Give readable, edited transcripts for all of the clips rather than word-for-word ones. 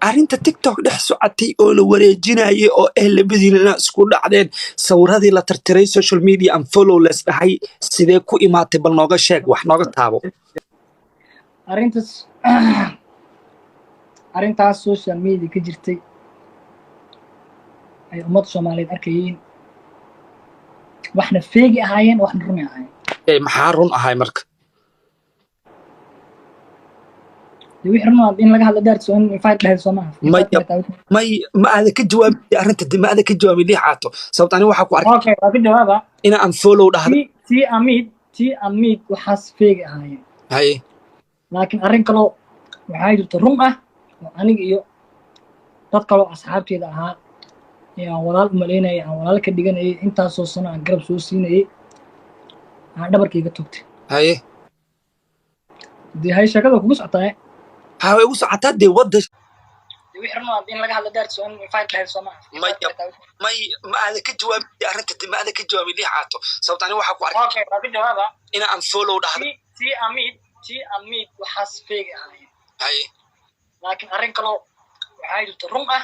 arinta TikTok dhex socotay oo la wareejinayay oo labadiina isku dhacdeen sawirradii la tirtiray social media and followless dhahay sidee ku imaatay bal nooga sheeg wax nooga taabo arintaas social media ka jirtay ay ummad Soomaaliyeed arkayeen waxna feegi ahaayeen waxna run ahaayeen maxaa run ahay marka wixii run ah in laga hadlo daarto in fight dhahay Soomaaliya ma aad ka jawaabtay arinta ma aad ka jawaabay Liicato sababta ani waxa ku arkay okay waa ka jawaaba ina aan follow dhahdo ti amid waxaas feegi ahaayeen hay laakiin arin kale waxay jirto run ah aniga iyo dad kale asxaabteeda ahaa aan walaal u maleynay aan walaal ka dhiganay intaas oo sano aan garab soo siinay aan dhabarkayga togtay hay hay shaqada kugu socotay way ugu socotaa de wada wixii run ah in laga hadlo daarto in fight dhahay Soomaaliya ma aad ka jawaabtay arinta ma aad ka jawaabay Liicato sababta ani waxa ku arkay okay waa ka jawaaba ina aan follow dhahdo ti amid waxaas feegi ahaayeen hay laakiin arin kale waxay jirto run ah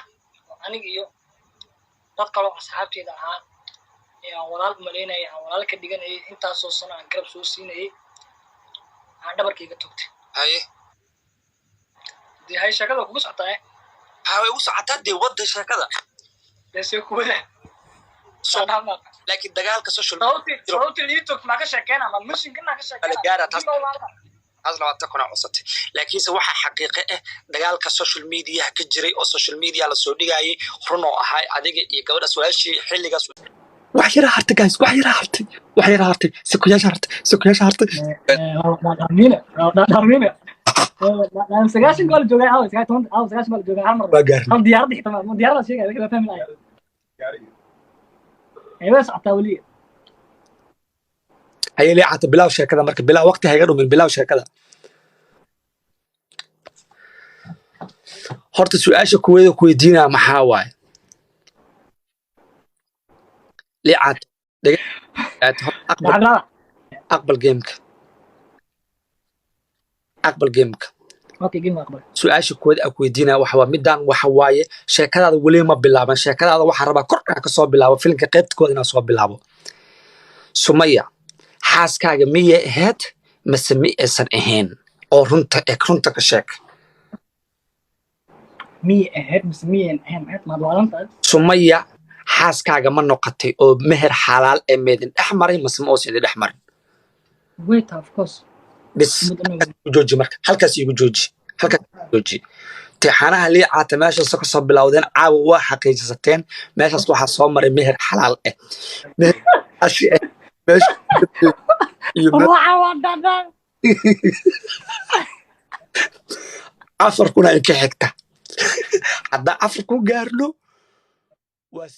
aniga iyo dad kale asxaabteeda ahaa aan walaal u maleynay aan walaal ka dhiganay intaas oo sano aan garab soo siinay aan dhabarkayga togtay hay shaqada kugu socotay way ugu socotaa de wada shaqada dasoo kuwada Sharma laakiin dagaalka social media TikTok ma ka shaqeynaa ma mushinka ka shaqeynaa أصلاً أتكون عصتي لكن سواء حقيقة دجالك social media كجري أو social media على السعودية جاي خرنا هاي عادي يقول سؤال شيء حل جالس وحيرة هرت جايز وحيرة هرت سكوياش هرت أمينة لا سجاش نقول جوجا أو سجاش نقول جوجا هالمرة هم ديار دي تمام ديار شيء كذا فاهم الآية أيوة عطاولية هي ليعات بلاو شركة مركب بلا وقت هيقدروا من بلاو شركة هرت سؤال كويد وكويدينا محاواي ليعات أقبل جيمك أوكي جيم أقبل سؤال كويد أكويدينا وحوا مدان وحواي شركة هذا ولي ما بلعبان شركة هذا وحربا كرة كصوب بلعبه فيلم كقيبت كودنا صوب بلعبه سمية xaaskaaga miyay ahayd mise mi aysan ahayn oo runta ka sheeg miyay ahayd mise miyan ahayn ma doolantaad Sumaya xaaskaaga ma noqotay oo meher xalaal ee meedin dhaxmaray mise ma oosan dhaxmarin wait of course bis jooji marka halkaas igu jooji taxanaha Liicato meeshaas ka soo bilowdeen caawa waa xaqiijisateen meeshaas waxa soo maray meher xalaal ah meher ashi afar kuna in ka xigta hadda afar ku gaarno waa